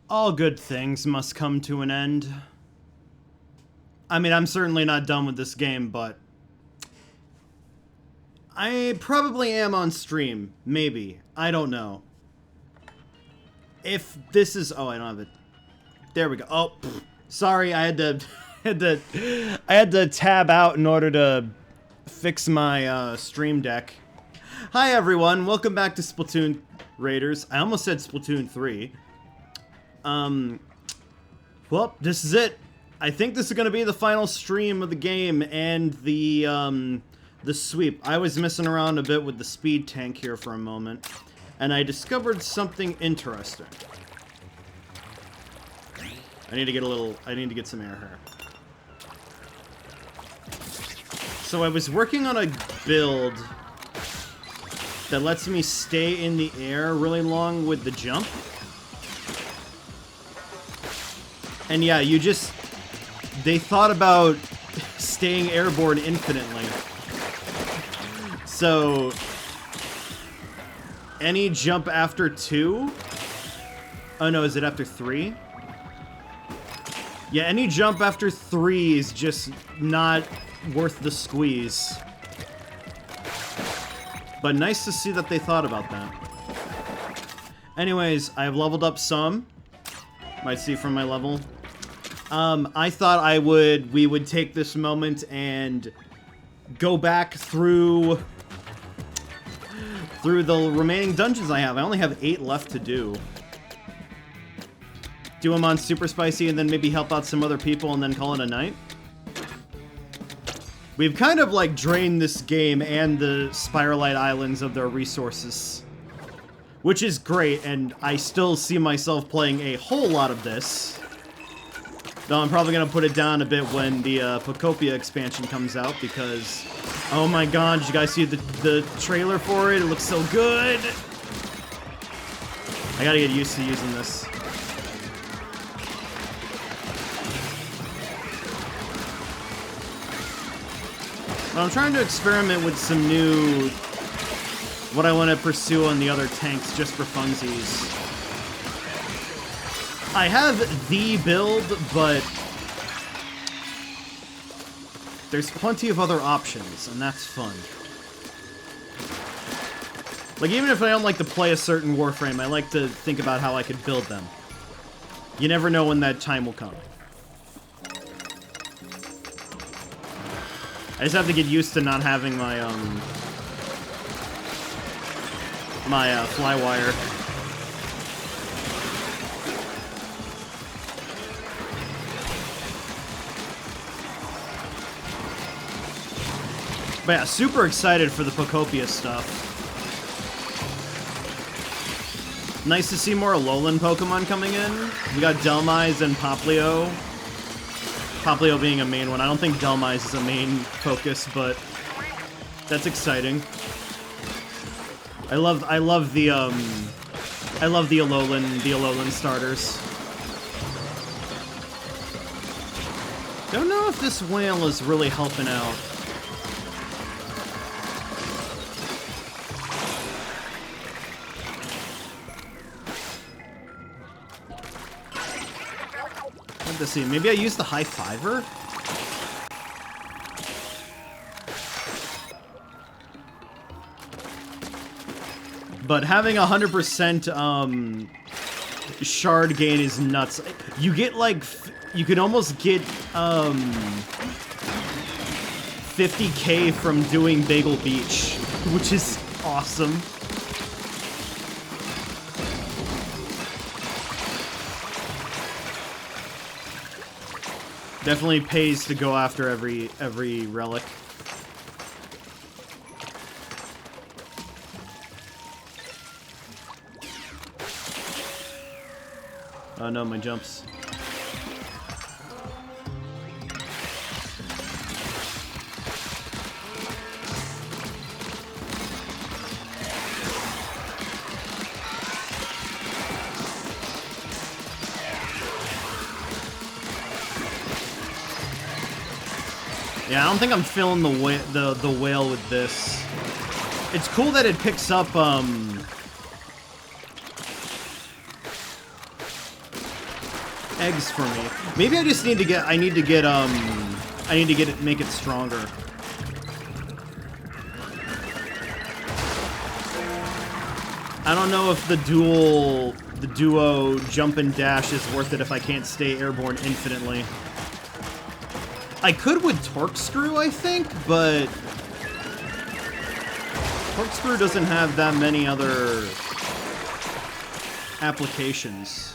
All good things must come to an end. I mean, I'm certainly not done with this game, but I probably am on stream. Maybe. I don't know. If this is... Oh, I don't have it. There we go. Oh, sorry. I had to... I had to tab out in order to fix my stream deck. Hi, everyone. Welcome back to Splatoon Raiders. I almost said Splatoon 3. Well, this is it. I think this is going to be the final stream of the game and the sweep. I was messing around a bit with the speed tank here for a moment, and I discovered something interesting. I need to get some air here. So I was working on a build that lets me stay in the air really long with the jump. And yeah, they thought about staying airborne infinitely. So, any jump after 2? Oh no, is it after 3? Yeah, any jump after 3 is just not worth the squeeze. But nice to see that they thought about that. Anyways, I've leveled up some. Might see from my level. I thought we would take this moment and go back through the remaining dungeons I have. I only have 8 left to do. Do them on super spicy and then maybe help out some other people and then call it a night. We've kind of like drained this game and the Spiralite Islands of their resources, which is great, and I still see myself playing a whole lot of this. Though I'm probably going to put it down a bit when the Pocopia expansion comes out, because... Oh my god, did you guys see the trailer for it? It looks so good! I gotta get used to using this. But I'm trying to experiment with some new... what I want to pursue on the other tanks just for funsies. I have the build, but there's plenty of other options, and that's fun. Like, even if I don't like to play a certain Warframe, I like to think about how I could build them. You never know when that time will come. I just have to get used to not having my, Flywire. But yeah, super excited for the Pocopia stuff. Nice to see more Alolan Pokemon coming in. We got Delmise and Poplio. Poplio being a main one. I don't think Delmise is a main focus, but that's exciting. I love the Alolan starters. Don't know if this whale is really helping out. Let's see, maybe I use the high fiver? But having 100% shard gain is nuts. You get like, you can almost get 50k from doing Bagel Beach, which is awesome. Definitely pays to go after every relic. Oh no, my jumps. Yeah, I don't think I'm filling the whale with this. It's cool that it picks up eggs for me. Maybe I just need to get, make it stronger. I don't know if the duo jump and dash is worth it if I can't stay airborne infinitely. I could with Torque-Screw, I think, but Torque-Screw doesn't have that many other applications.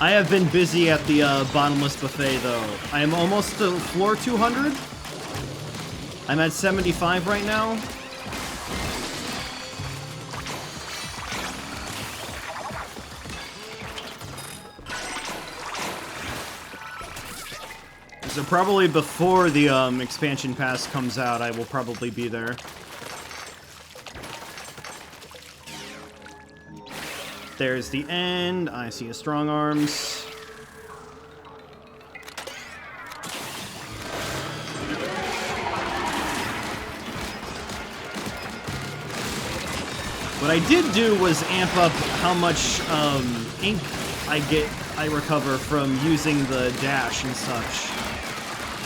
I have been busy at the bottomless buffet, though. I am almost to floor 200. I'm at 75 right now. So probably before the expansion pass comes out, I will probably be there. There's the end. I see a strong arms. What I did do was amp up how much ink I recover from using the dash and such.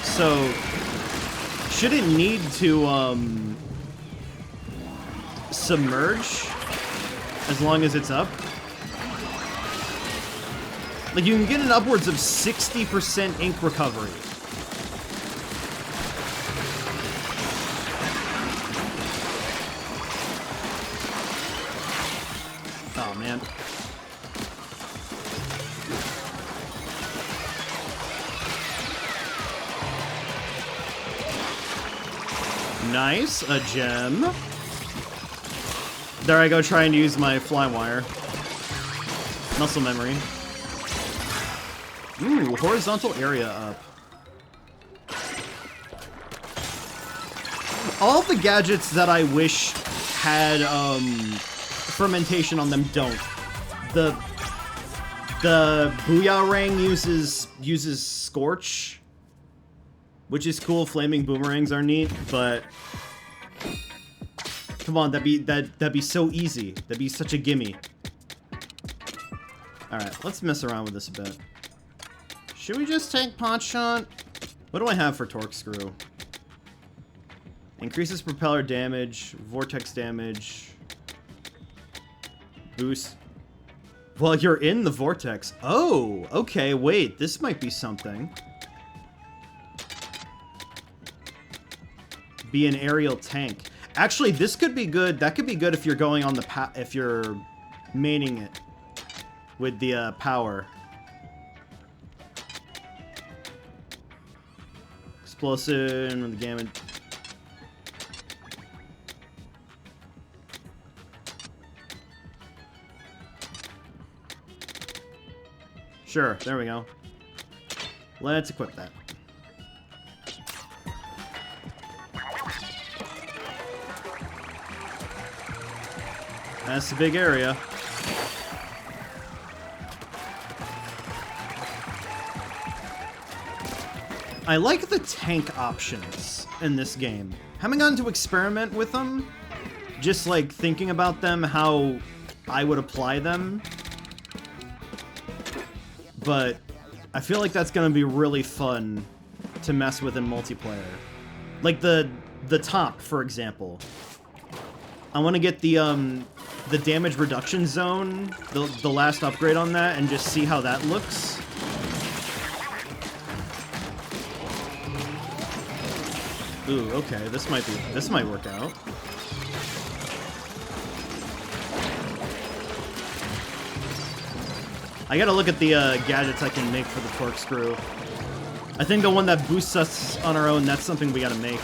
So shouldn't need to submerge as long as it's up. Like, you can get an upwards of 60% ink recovery. Oh, man. Nice, a gem. There I go trying to use my flywire. Muscle memory. Ooh, horizontal area up. All the gadgets that I wish had fermentation on them don't. The Booyah uses Scorch, which is cool. Flaming boomerangs are neat, but come on, that'd be so easy. That'd be such a gimme. All right, let's mess around with this a bit. Should we just take Pot Shot? What do I have for Torque-Screw? Increases propeller damage, vortex damage, boost. Well, you're in the vortex. Oh, okay, wait, this might be something. Be an aerial tank. Actually, this could be good. That could be good if you're going on the if you're maining it with the power. Explosive with the gamma. Sure, there we go. Let's equip that. That's a big area. I like the tank options in this game. Haven't gotten to experiment with them. Just like thinking about them, how I would apply them. But I feel like that's gonna be really fun to mess with in multiplayer. Like the top, for example. I want to get the damage reduction zone, the last upgrade on that, and just see how that looks. Ooh, okay, this might work out. I gotta look at the gadgets I can make for the Torque-Screw. I think the one that boosts us on our own, that's something we gotta make.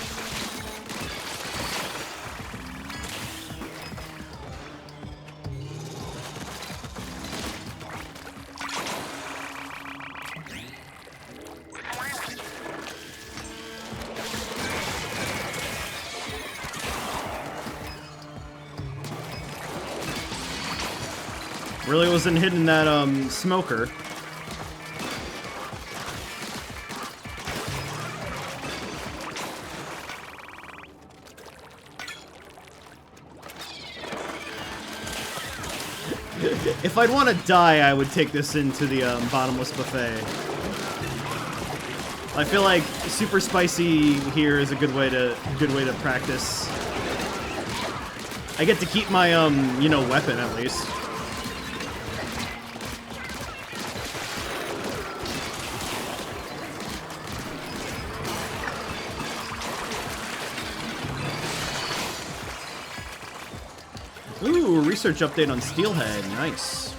Really wasn't hitting that smoker. If I'd want to die, I would take this into the bottomless buffet. I feel like super spicy here is a good way to practice. I get to keep my you know, weapon at least. Ooh, research update on Steelhead. Nice.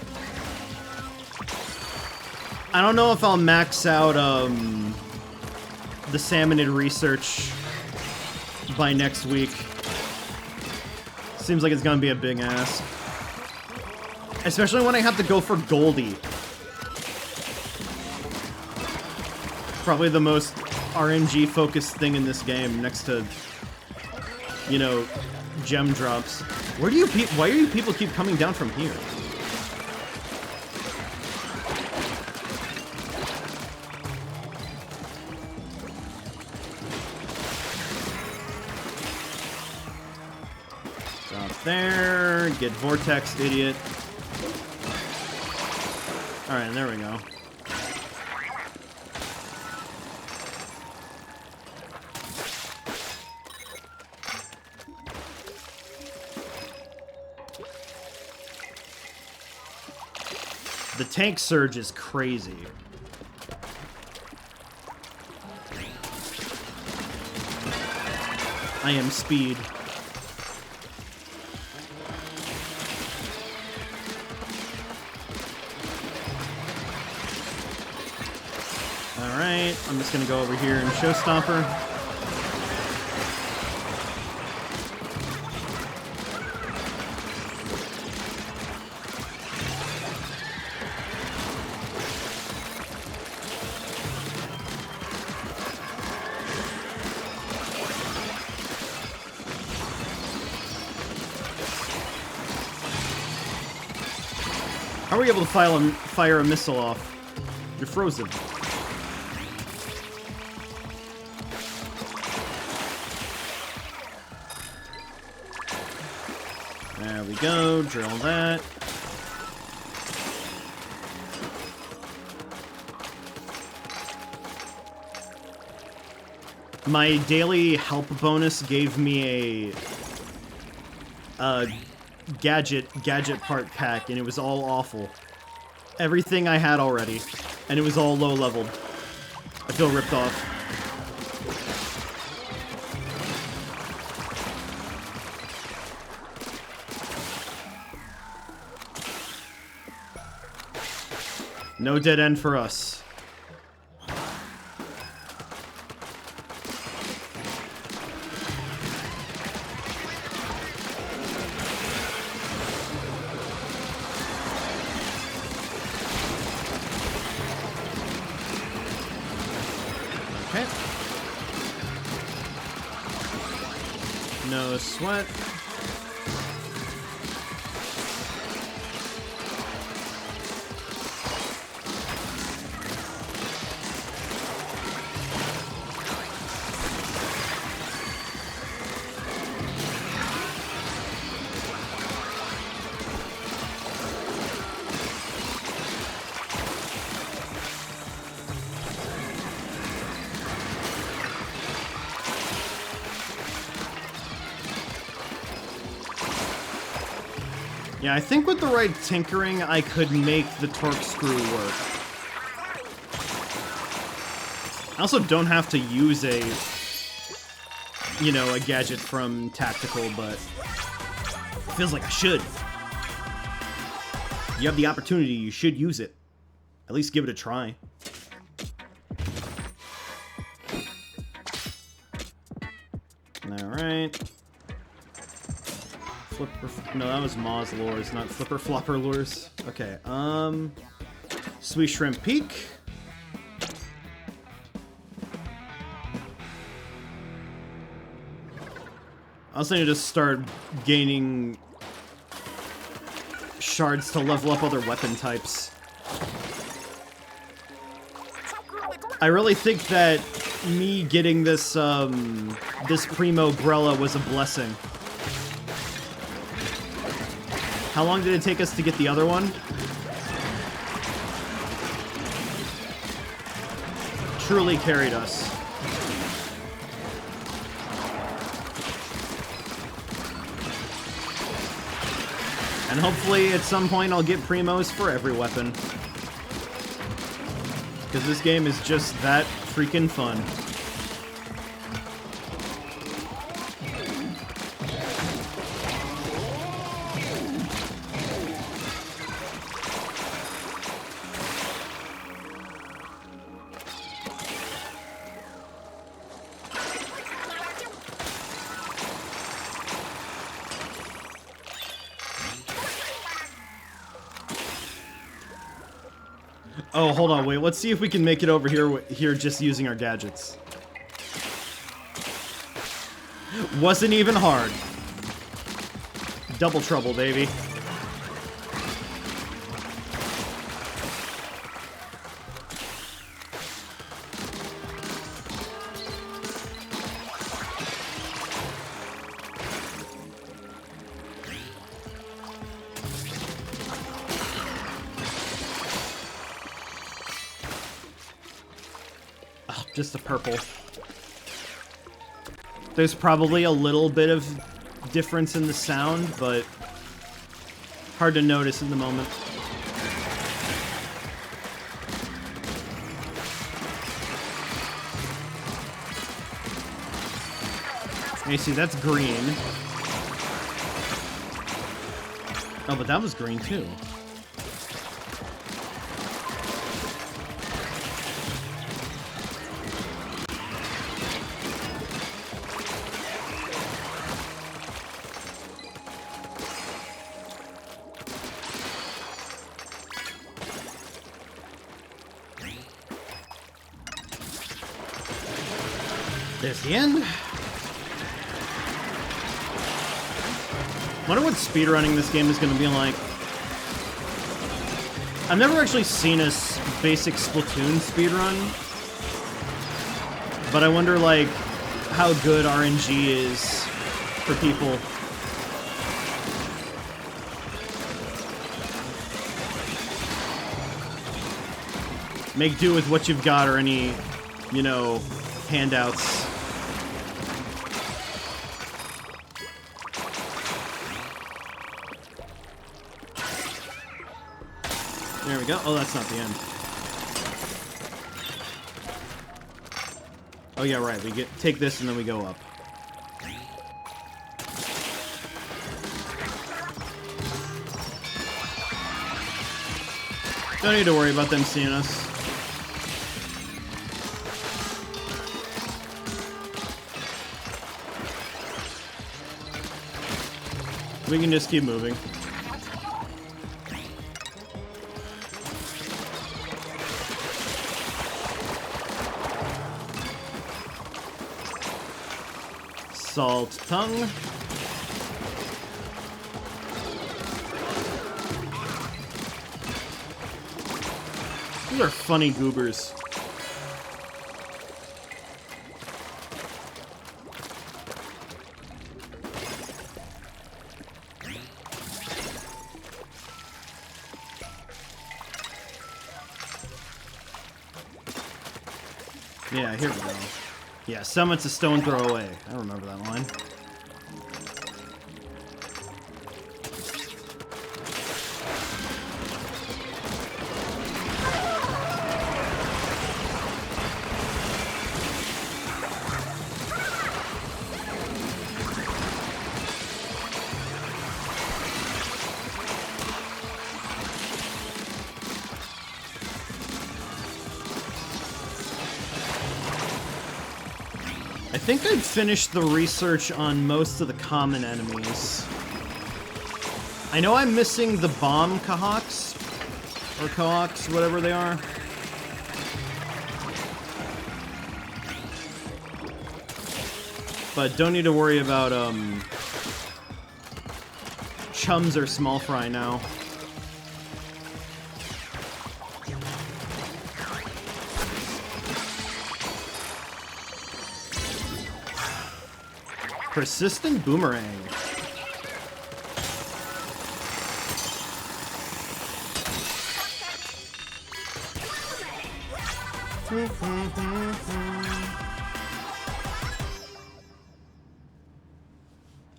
I don't know if I'll max out the salmonid research by next week. Seems like it's gonna be a big ask. Especially when I have to go for Goldie. Probably the most RNG-focused thing in this game, next to, you know, gem drops. Why do you people keep coming down from here? Drop there, get vortexed, idiot. Alright, there we go. The tank surge is crazy. I am speed. Alright, I'm just gonna go over here and Showstopper. How are we able to fire a missile off? You're frozen. There we go, drill that. My daily help bonus gave me a gadget part pack, and it was all awful. Everything I had already, and it was all low leveled. I feel ripped off. No dead end for us. Okay. No sweat. Yeah, I think with the right tinkering, I could make the torque screw work. I also don't have to use a, you know, a gadget from Tactical, but it feels like I should. You have the opportunity, you should use it. At least give it a try. Alright. No, that was Maw's lures, not Flipper Flopper lures. Okay, Sweet Shrimp Peak. I also need to start gaining shards to level up other weapon types. I really think that me getting this, this Primo Grella was a blessing. How long did it take us to get the other one? Truly carried us. And hopefully at some point I'll get primos for every weapon. Because this game is just that freaking fun. Oh, hold on, wait. Let's see if we can make it over here just using our gadgets. Wasn't even hard. Double trouble, baby. Just a purple. There's probably a little bit of difference in the sound, but hard to notice in the moment. You see, that's green. Oh, but that was green too. There's the end. Wonder what speedrunning this game is going to be like. I've never actually seen a basic Splatoon speedrun, but I wonder, like, how good RNG is for people. Make do with what you've got, or any, you know, handouts. There we go. Oh, that's not the end. Oh yeah, right. We take this and then we go up. Don't need to worry about them seeing us. We can just keep moving. Salt tongue. These are funny goobers. Yeah, here we go. Yeah, summit's a stone throw away. I remember that line. I think I've finished the research on most of the common enemies. I know I'm missing the bomb Kahawks, or Cohawks, whatever they are. But don't need to worry about, chums or small fry now. Persistent boomerang.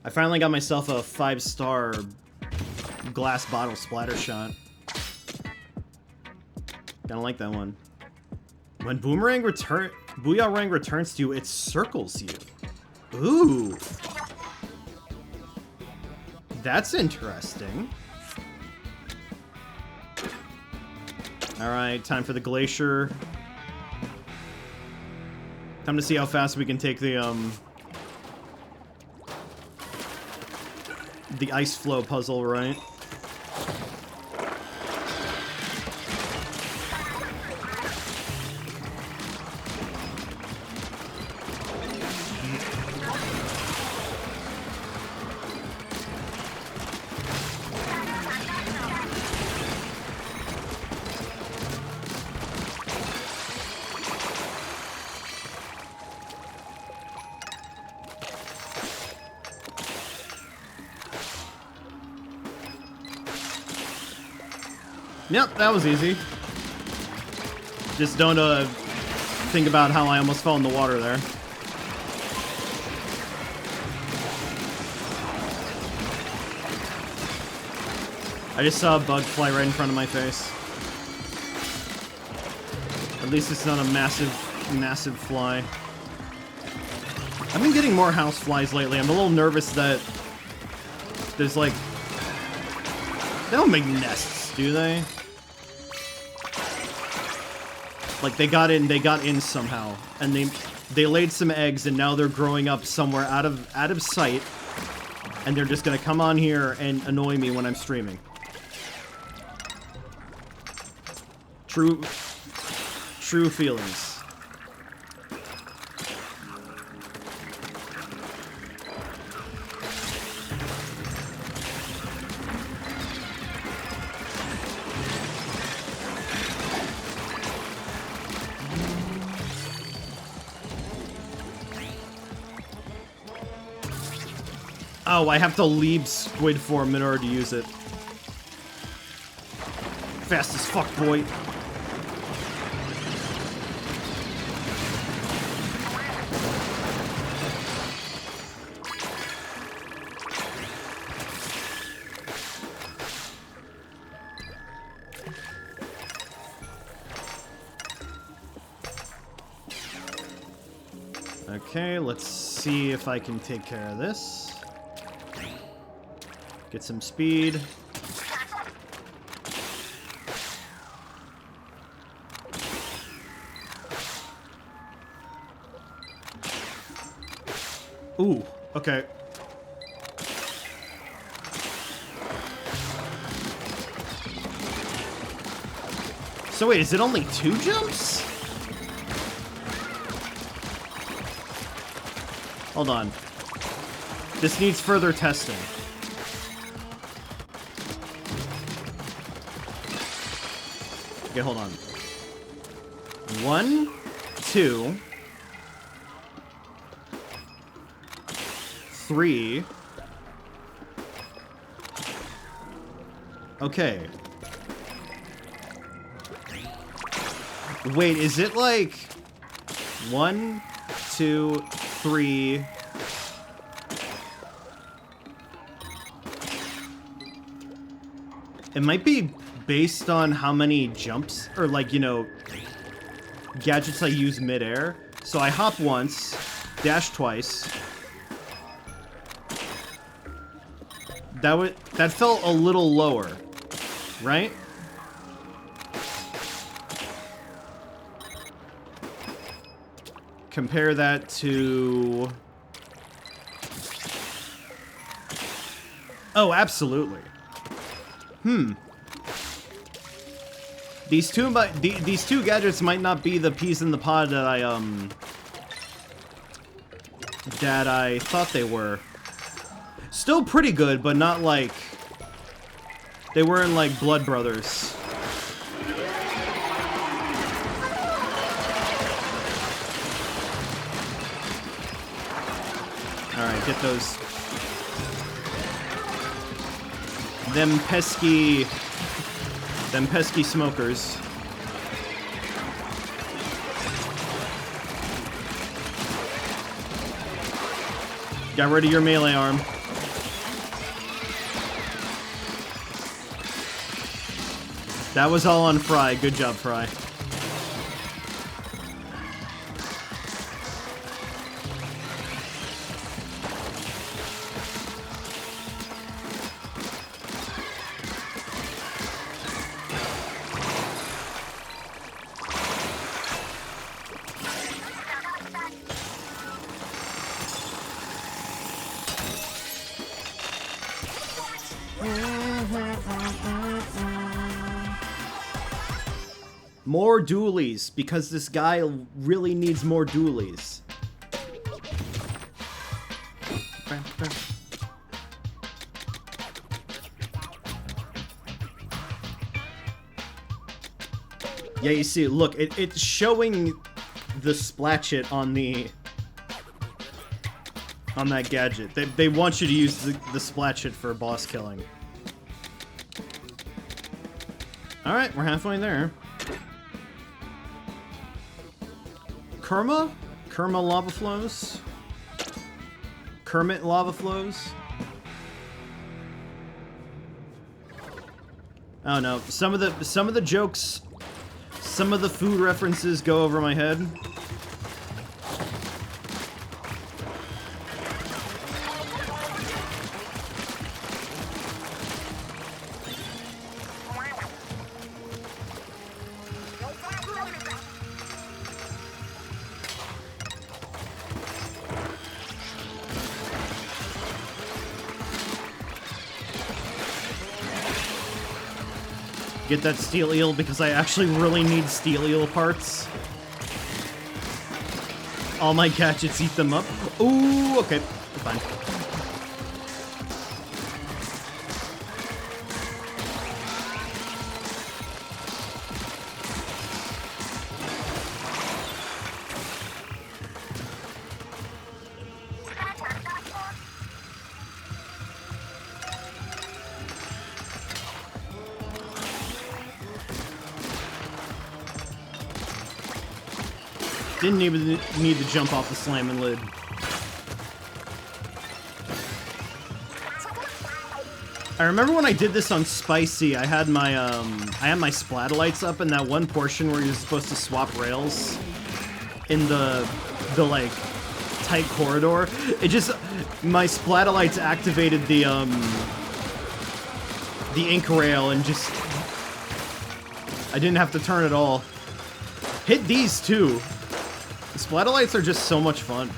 I finally got myself a 5-star glass bottle splatter shot. Kinda like that one. When Booyah returns to you, it circles you. Ooh. That's interesting. Alright, time for the glacier. Time to see how fast we can take the ice flow puzzle, right? Yep, that was easy. Just don't think about how I almost fell in the water there. I just saw a bug fly right in front of my face. At least it's not a massive fly. I've been getting more house flies lately. I'm a little nervous that there's like... They don't make nests, do they? Like they got in somehow, and they laid some eggs, and now they're growing up somewhere out of sight, and they're just gonna come on here and annoy me when I'm streaming. True feelings. Oh, I have to leave squid form in order to use it. Fast as fuck, boy. Okay, let's see if I can take care of this. Get some speed. Ooh, okay. So wait, is it only 2 jumps? Hold on. This needs further testing. Okay, hold on. 1, 2, 3. Okay. Wait, is it like 1, 2, 3? It might be based on how many jumps, or like, you know, gadgets I use midair. So I hop once, dash twice. That felt a little lower, right? Compare that to... Oh, absolutely. These two gadgets might not be the peas in the pod that I thought they were. Still pretty good, but not like they weren't like Blood Brothers. All right, get those. Them pesky smokers. Got rid of your melee arm. That was all on Fry. Good job, Fry. More dualies, because this guy really needs more dualies. Yeah, you see, look, it's showing the splatchit on that gadget. They want you to use the splatchit for boss killing. Alright, we're halfway there. Kerma? Kerma lava flows? Kermit lava flows? I don't know. Some of the jokes, some of the food references go over my head. Get that steel eel because I actually really need steel eel parts. All my gadgets eat them up. Ooh, okay, fine. Didn't even need to jump off the slamming lid. I remember when I did this on Spicy, I had my splatolites up in that one portion where you're supposed to swap rails in the like tight corridor. It just my splatolites activated the ink rail and just I didn't have to turn at all. Hit these too. The splatolites are just so much fun.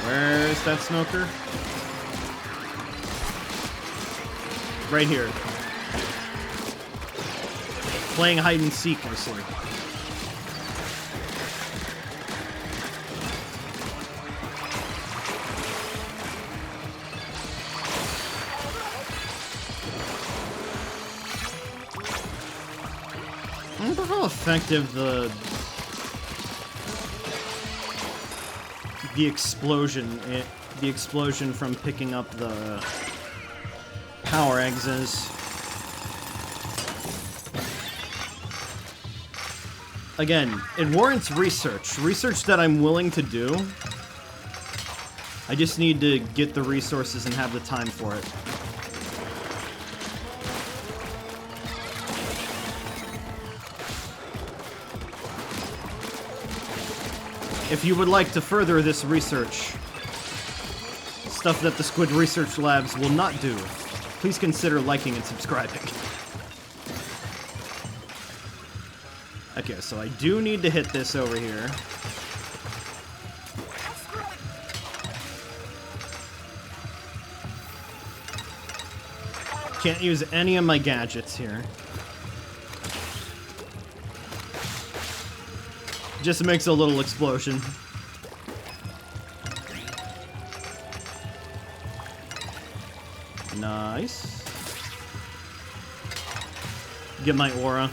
Where's that smoker? Right here. Playing hide and seek this one. I wonder how effective the explosion from picking up the power eggs is. Again, it warrants research. Research that I'm willing to do. I just need to get the resources and have the time for it. If you would like to further this research, stuff that the Squid Research Labs will not do, please consider liking and subscribing. Okay, so I do need to hit this over here. Can't use any of my gadgets here. Just makes a little explosion. Nice. Get my aura.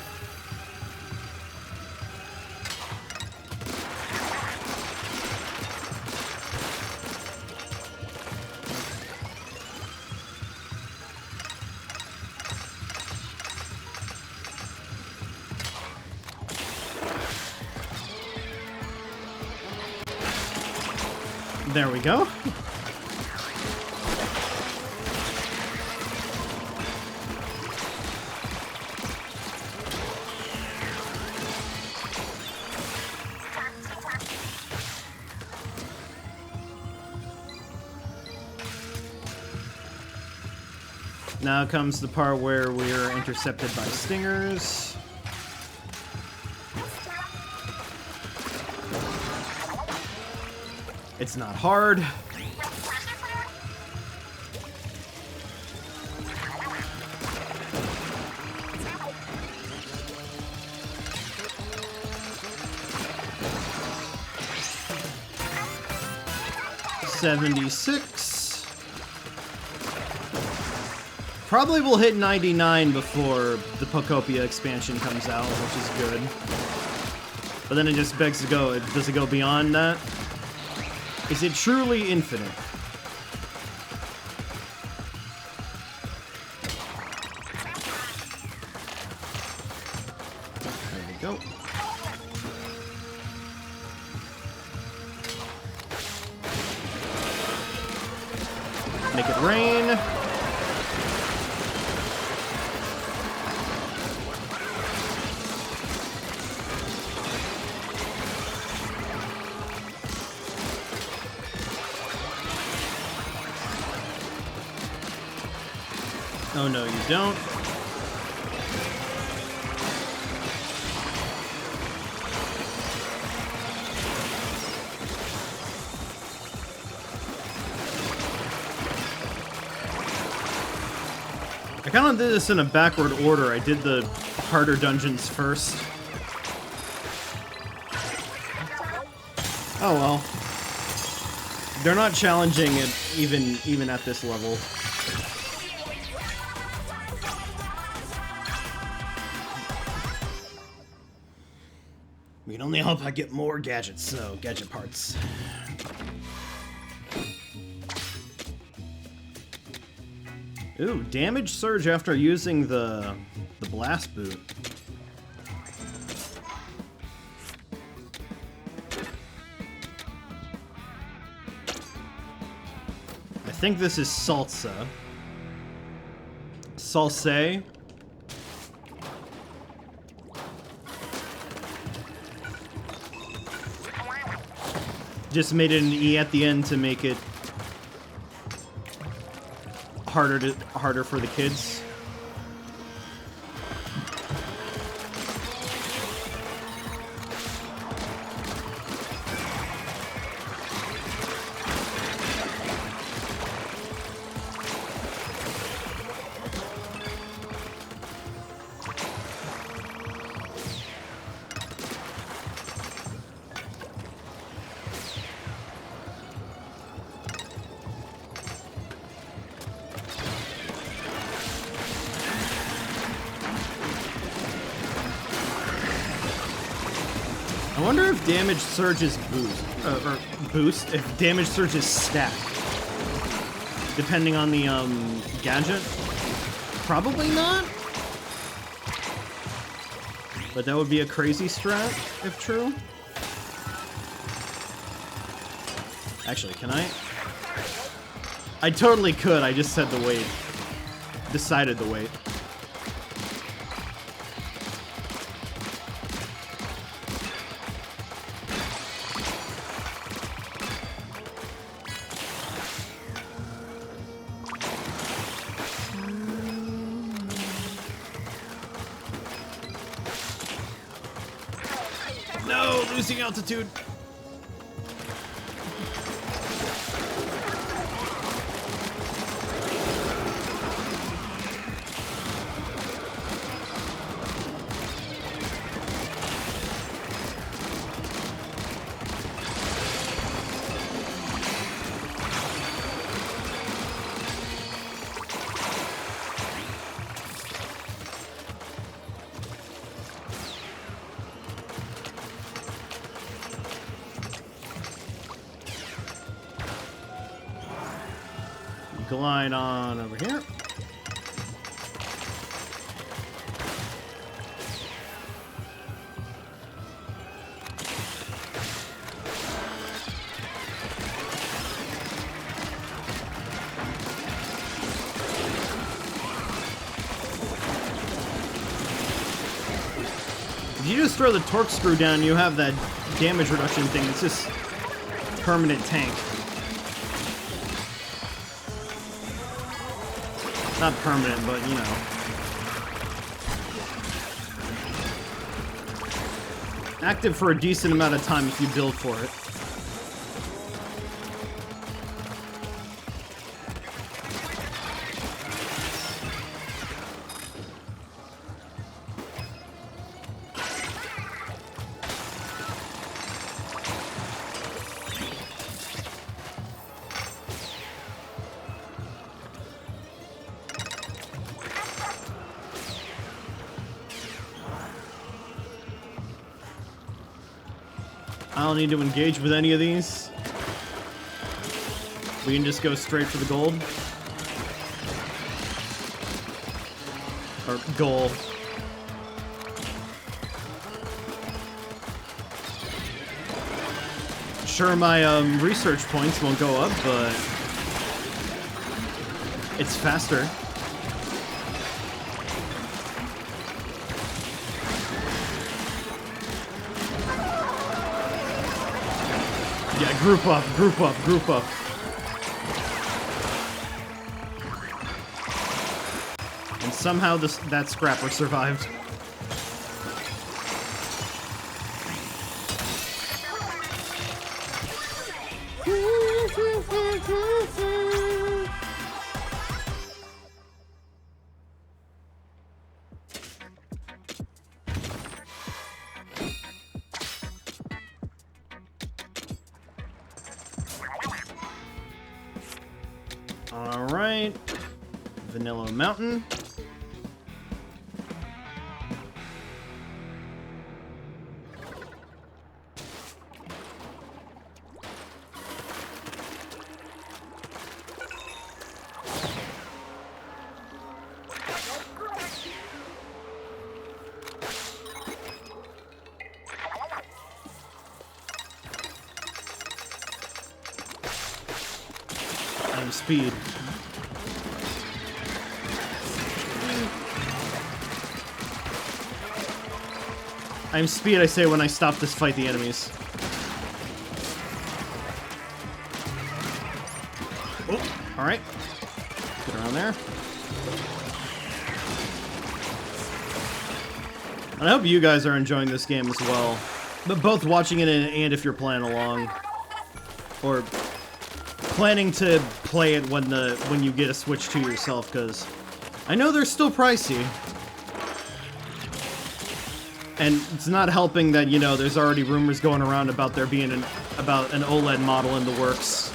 There we go. Now comes the part where we're intercepted by stingers. It's not hard. $76. Probably will hit 99 before the Pocopia expansion comes out, which is good. But then it just begs to go, does it go beyond that? Is it truly infinite? There we go. Make it rain. Oh no, you don't. I kind of did this in a backward order. I did the harder dungeons first. Oh well. They're not challenging it even at this level. We can only hope I get more gadgets, gadget parts. Ooh, damage surge after using the blast boot. I think this is salsa. Salsa. Just made it an E at the end to make it harder for the kids. I wonder if damage surges boost, if damage surges stack, depending on the gadget. Probably not, but that would be a crazy strat if true. Actually, can I? I totally could. I just said the weight. Decided the weight. No, losing altitude. Glide on over here. just throw the torque screw down, you have that damage reduction thing. It's just permanent tank. Not permanent, but you know. Active for a decent amount of time if you build for it. I don't need to engage with any of these. We can just go straight for the gold. Or goal. Sure, my research points won't go up, but it's faster. Yeah, group up, group up, group up. And somehow that scrapper survived. Alright. Vanilla Mountain. Speed. I'm speed, I say, when I stop this fight the enemies. Oh, alright. Get around there. And I hope you guys are enjoying this game as well. But both watching it and if you're playing along. Or planning to play it when you get a Switch 2 yourself, because I know they're still pricey. And it's not helping that, you know, there's already rumors going around about there being an OLED model in the works.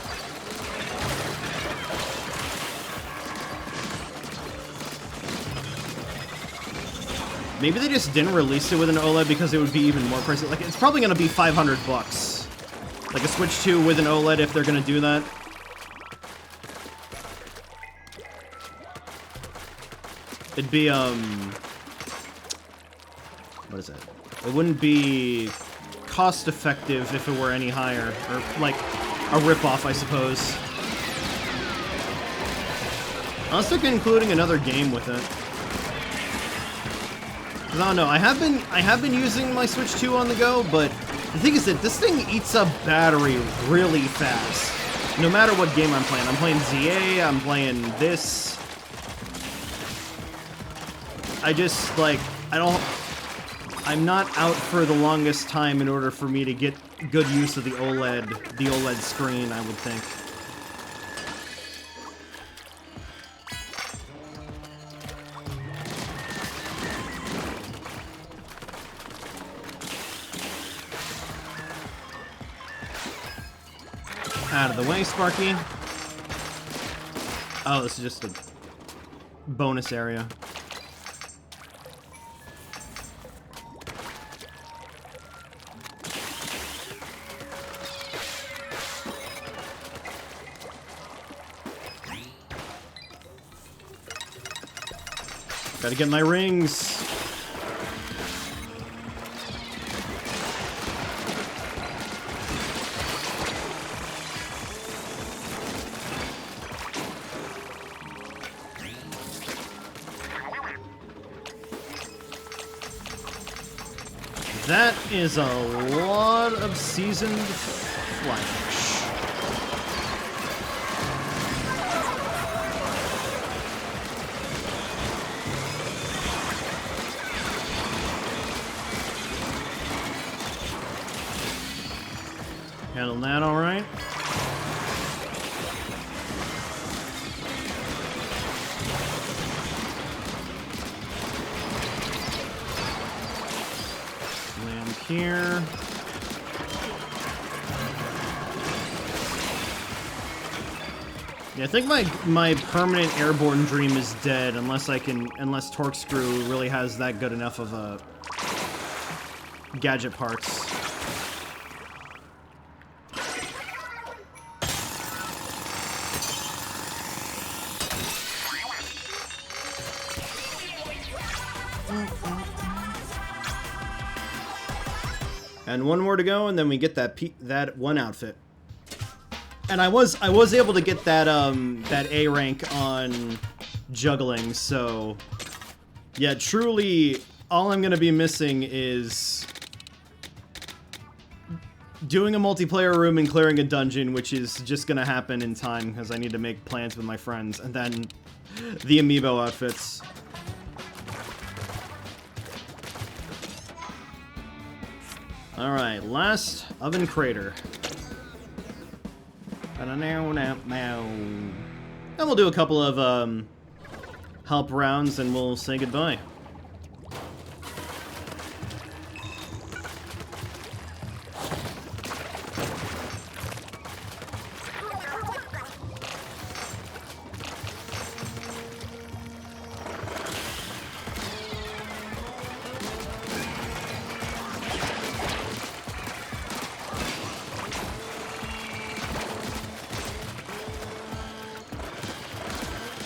Maybe they just didn't release it with an OLED because it would be even more pricey. Like, it's probably going to be $500. Like a Switch 2 with an OLED if they're going to do that. It'd be, what is it? It wouldn't be cost-effective if it were any higher. Or, like, a rip-off, I suppose. Unless they're including another game with it. 'Cause I don't know, I have been using my Switch 2 on the go, but the thing is that this thing eats up battery really fast. No matter what game I'm playing. I'm playing ZA, I'm playing this. I just, like, I'm not out for the longest time in order for me to get good use of the OLED screen, I would think. Out of the way, Sparky. Oh, this is just a bonus area. Gotta get my rings. That is a lot of seasoned flesh. Handle that all right. Land here. Yeah, I think my permanent airborne dream is dead unless Torcscrew really has that good enough of a gadget parts. And one more to go, and then we get that one outfit. And I was able to get that that A rank on juggling, so yeah, truly all I'm gonna be missing is doing a multiplayer room and clearing a dungeon, which is just gonna happen in time because I need to make plans with my friends, and then the amiibo outfits. Alright, last oven crater. And we'll do a couple of help rounds and we'll say goodbye.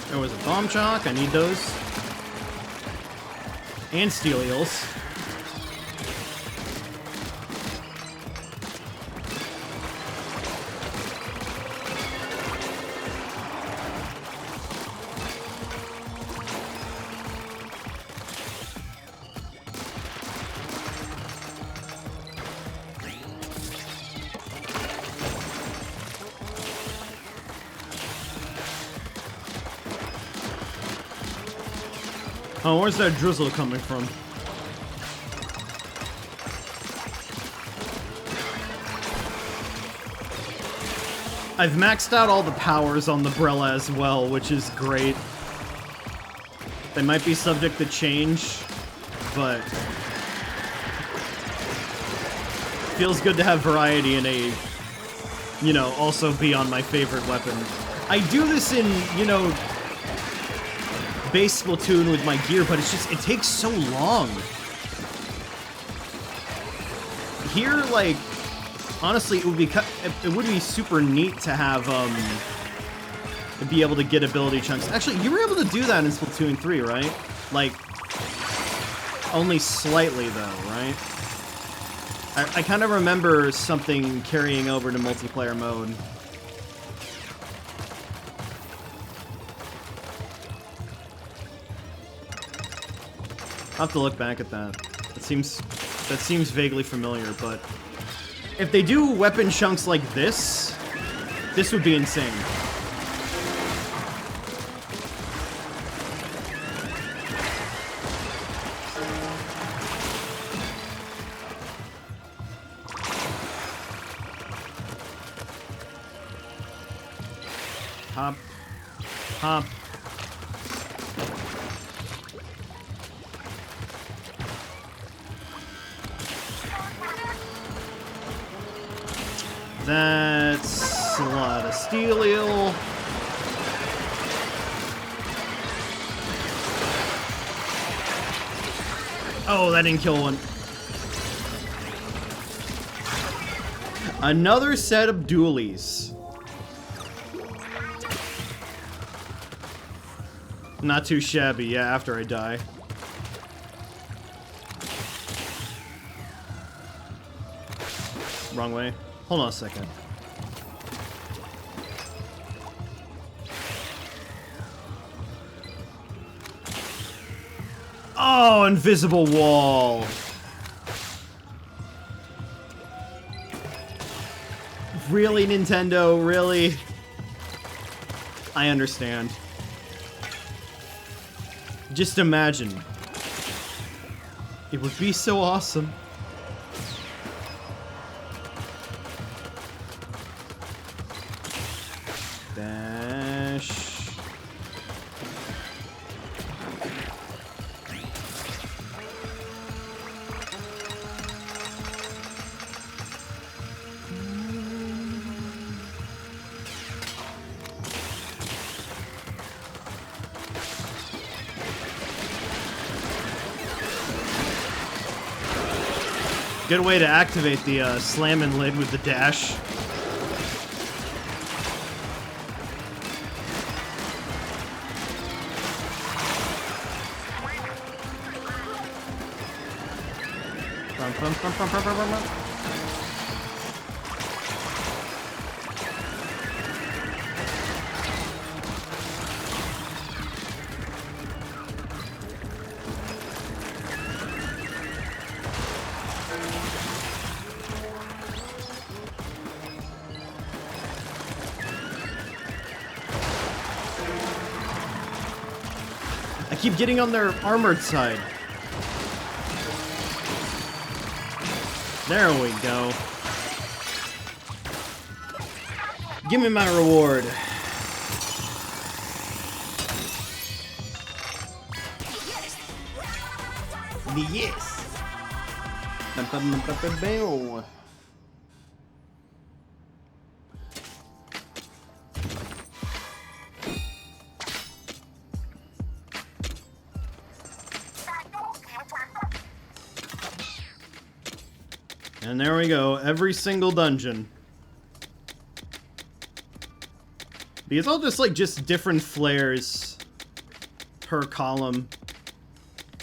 There was a bomb chalk, I need those. And steel eels. Oh, where's that drizzle coming from? I've maxed out all the powers on the Brella as well, which is great. They might be subject to change, but feels good to have variety in a, you know, also be on my favorite weapon. I do this in, you know, base Splatoon with my gear, but it's just, it takes so long. Here, like, honestly, it would be super neat to have, be able to get ability chunks. Actually, you were able to do that in Splatoon 3, right? Like, only slightly, though, right? I kind of remember something carrying over to multiplayer mode. I'll have to look back at that. That seems vaguely familiar, but if they do weapon chunks like this would be insane. Hop. Hop. That's a lot of steel eel. Oh, that didn't kill one. Another set of dualies. Not too shabby, yeah, after I die. Wrong way. Hold on a second. Oh, invisible wall. Really, Nintendo? Really? I understand. Just imagine. It would be so awesome. Dash. Good way to activate the slam and lid with the dash. I keep getting on their armored side. There we go. Give me my reward. Yes. And there we go, every single dungeon. It's all just like different flares per column,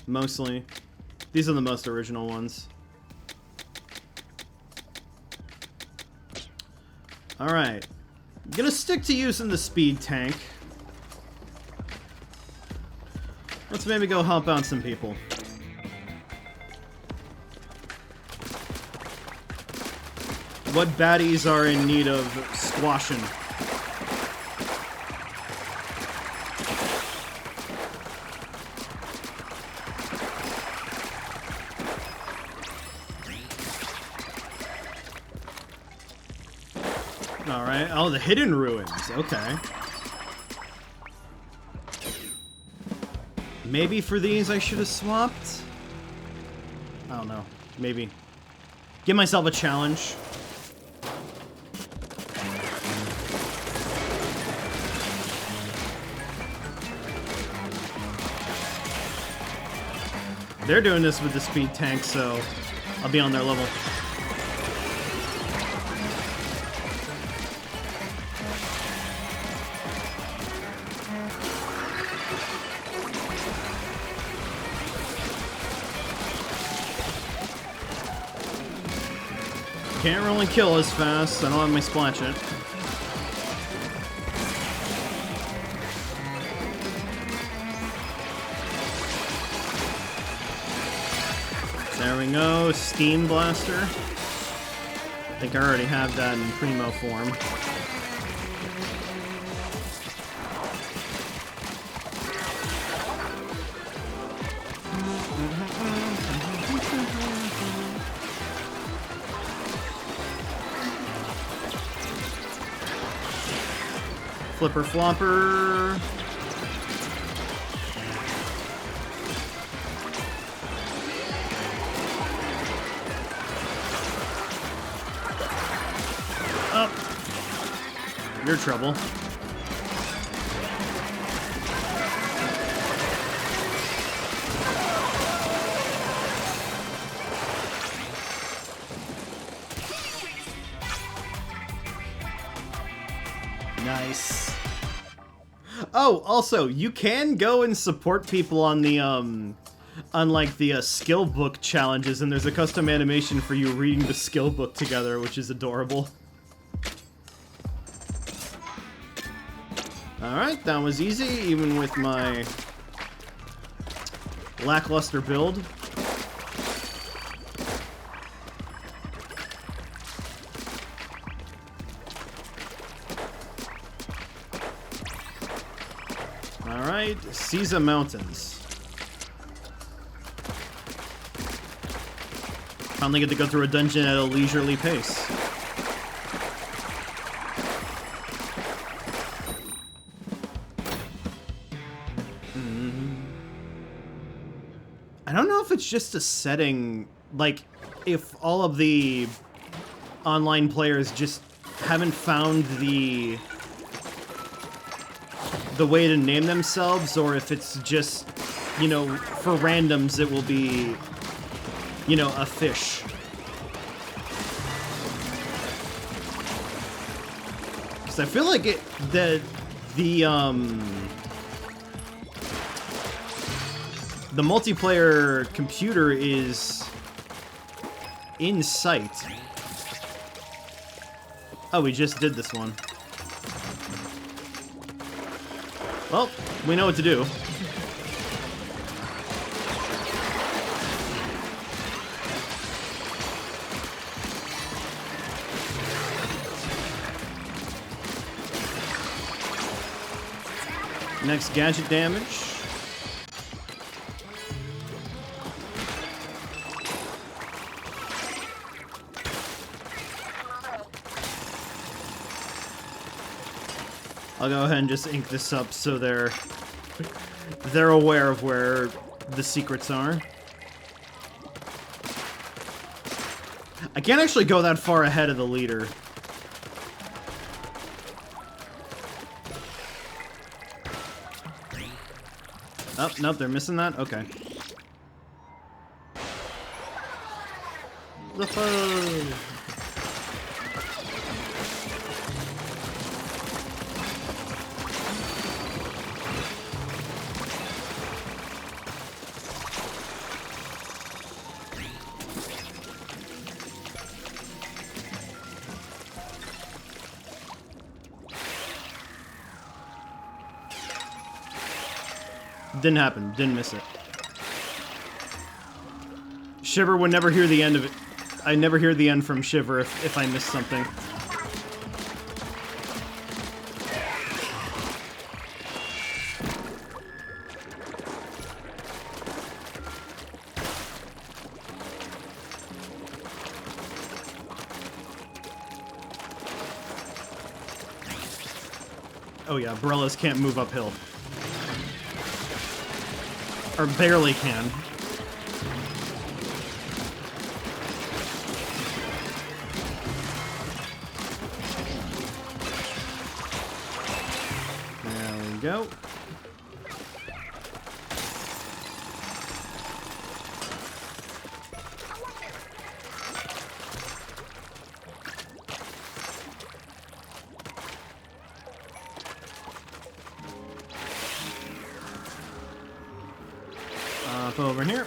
mostly. These are the most original ones. Alright. I'm gonna stick to using the speed tank. Let's maybe go help out some people. What baddies are in need of squashing? Alright, oh, the hidden ruins, okay. Maybe for these I should have swapped? I don't know, maybe. Give myself a challenge. They're doing this with the speed tank, so I'll be on their level. Can't really kill as fast. I don't have my splash it. There we go, Steam Blaster. I think I already have that in Primo form. Flipper Flopper. Your trouble. Nice. Oh, also, you can go and support people on the, unlike the skill book challenges, and there's a custom animation for you reading the skill book together, which is adorable. Alright, that was easy, even with my lackluster build. Alright, Caesar Mountains. Finally get to go through a dungeon at a leisurely pace. I don't know if it's just a setting, like, if all of the online players just haven't found the way to name themselves, or if it's just, you know, for randoms it will be, you know, a fish. Because I feel like the multiplayer computer is in sight. Oh, we just did this one. Well, we know what to do. Next gadget damage. I'll go ahead and just ink this up so they're aware of where the secrets are. I can't actually go that far ahead of the leader. Oh, nope, they're missing that? Okay. Woohoo! Didn't happen. Didn't miss it. Shiver would never hear the end of it. I never hear the end from Shiver if I miss something. Oh yeah, Borellas can't move uphill. Or barely can. There we go. Over here.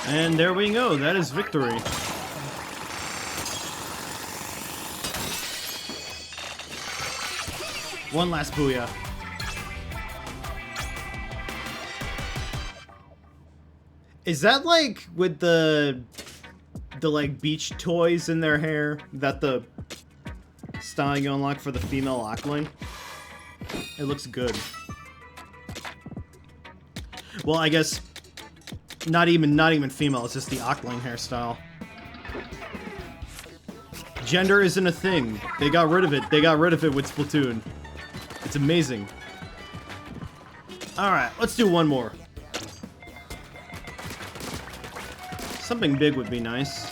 And there we go, that is victory. One last booyah. Is that like with the like beach toys in their hair? That the style you unlock for the female Ackling? It looks good. Well, I guess not even female, it's just the Ackling hairstyle. Gender isn't a thing. They got rid of it. They got rid of it with Splatoon. It's amazing. Alright, let's do one more. Something big would be nice.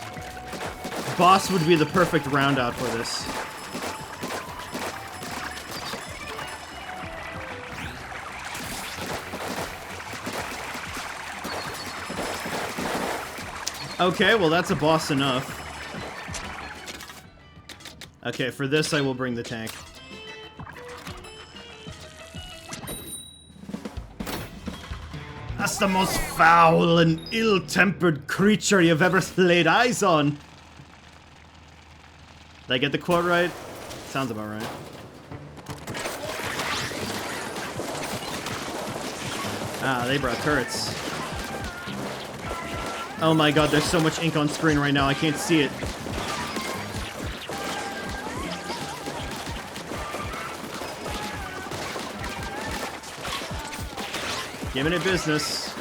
Boss would be the perfect round out for this. Okay, well that's a boss enough. Okay, for this I will bring the tank. That's the most foul and ill-tempered creature you've ever laid eyes on. Did I get the quote right? Sounds about right. Ah, they brought turrets. Oh my god, there's so much ink on screen right now, I can't see it. Giving it business.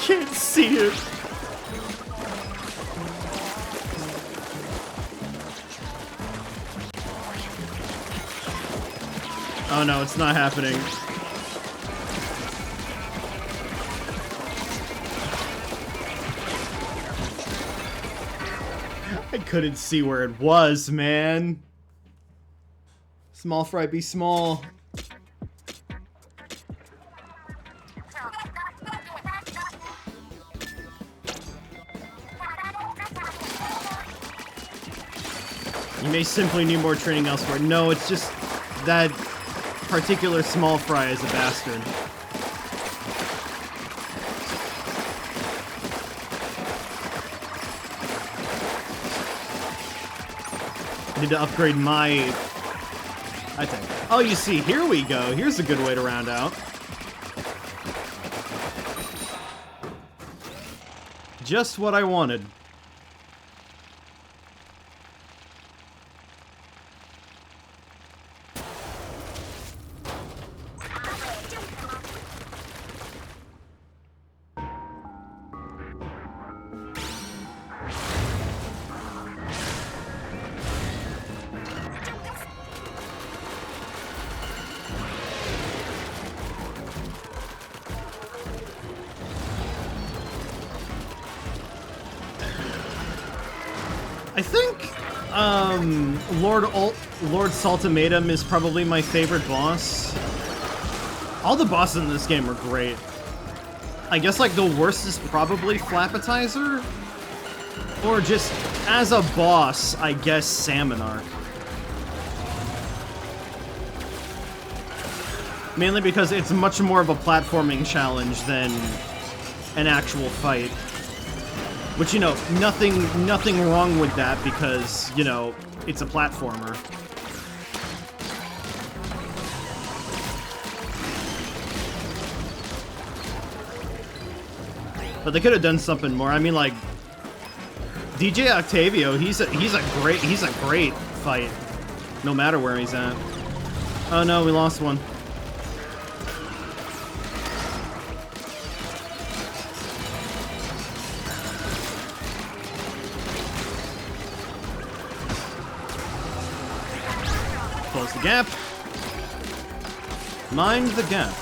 Can't see it. Oh no, it's not happening. I couldn't see where it was, man. Small fry be small. You may simply need more training elsewhere. No, it's just that particular small fry is a bastard. I need to upgrade my... I think. Oh, you see, here we go. Here's a good way to round out. Just what I wanted. I think, Lord Saltimatum is probably my favorite boss. All the bosses in this game are great. I guess, like, the worst is probably Flappetizer? Or just, as a boss, I guess Salmonarch. Mainly because it's much more of a platforming challenge than an actual fight. Which, you know, nothing wrong with that because, you know, it's a platformer. But they could have done something more. I mean, like, DJ Octavio, he's a great fight, no matter where he's at. Oh no, we lost one. Close the gap. Mind the gap.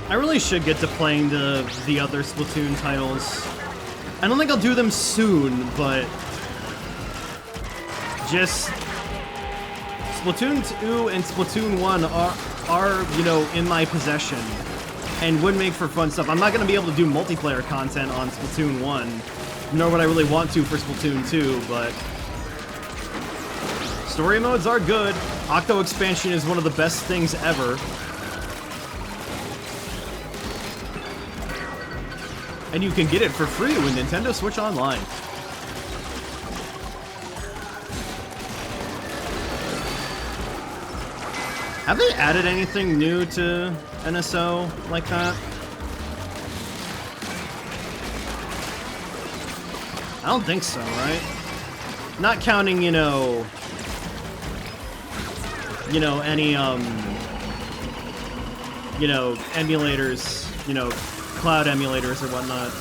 I really should get to playing the other Splatoon titles. I don't think I'll do them soon, but just Splatoon 2 and Splatoon 1 are, you know, in my possession and would make for fun stuff. I'm not going to be able to do multiplayer content on Splatoon 1, nor would I really want to for Splatoon 2, but story modes are good. Octo expansion is one of the best things ever. And you can get it for free with Nintendo Switch Online. Have they added anything new to NSO like that? I don't think so, right? Not counting, you know, any, emulators, cloud emulators or whatnot.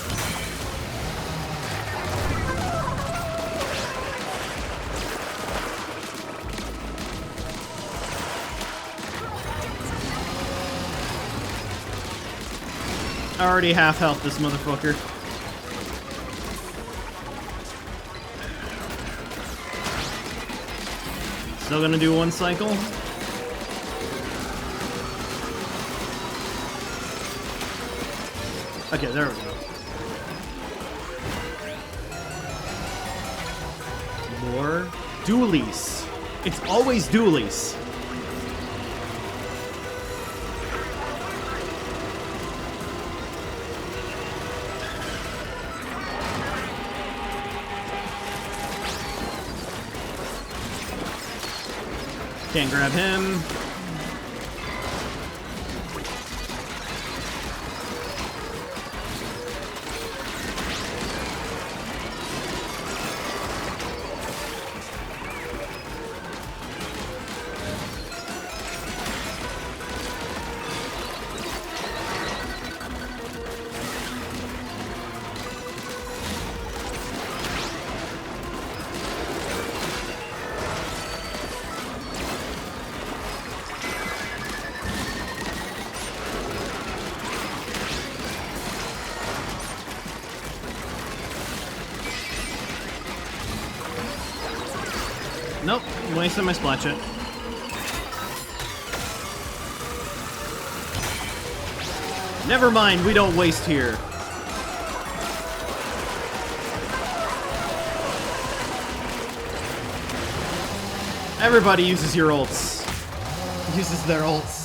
Already half health this motherfucker. Still gonna do one cycle. Okay, there we go. More dualies. It's always dualies. Can't grab him. Nope, wasting my splat shot. Never mind, we don't waste here. Everybody uses your ults. Uses their ults.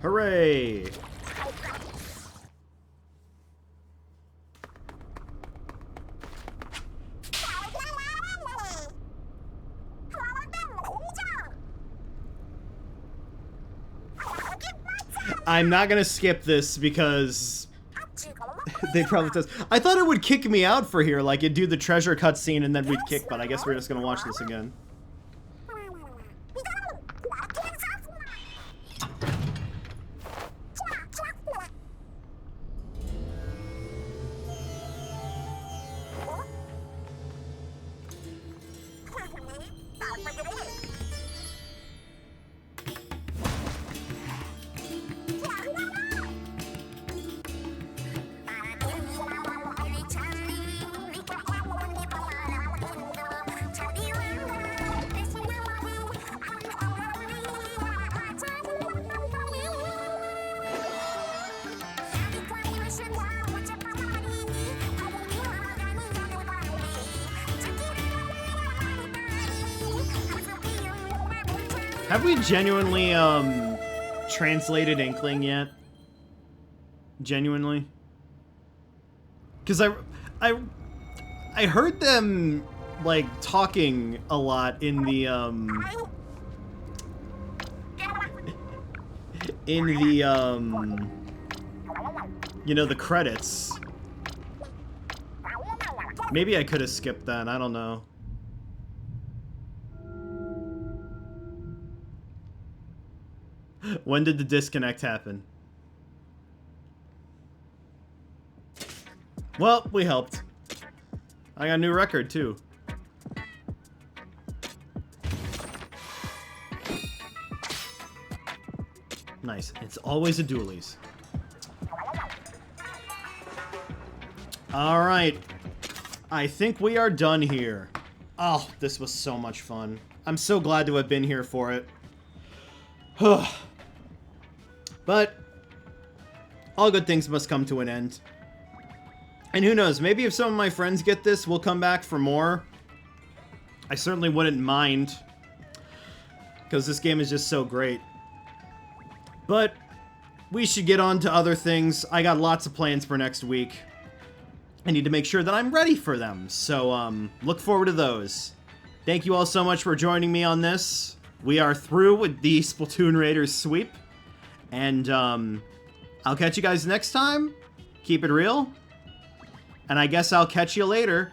Hooray! I'm not gonna skip this because they probably does. I thought it would kick me out for here, like it'd do the treasure cutscene and then we'd kick, but I guess we're just gonna watch this again. Have we genuinely, translated Inkling yet? Genuinely? Because I heard them, like, talking a lot in the, you know, the credits. Maybe I could have skipped that, I don't know. When did the disconnect happen? Well, we helped. I got a new record, too. Nice. It's always a dualies. Alright. I think we are done here. Oh, this was so much fun. I'm so glad to have been here for it. But all good things must come to an end. And who knows, maybe if some of my friends get this, we'll come back for more. I certainly wouldn't mind, because this game is just so great. But we should get on to other things. I got lots of plans for next week. I need to make sure that I'm ready for them. So look forward to those. Thank you all so much for joining me on this. We are through with the Splatoon Raiders sweep. And, I'll catch you guys next time. Keep it real. And I guess I'll catch you later.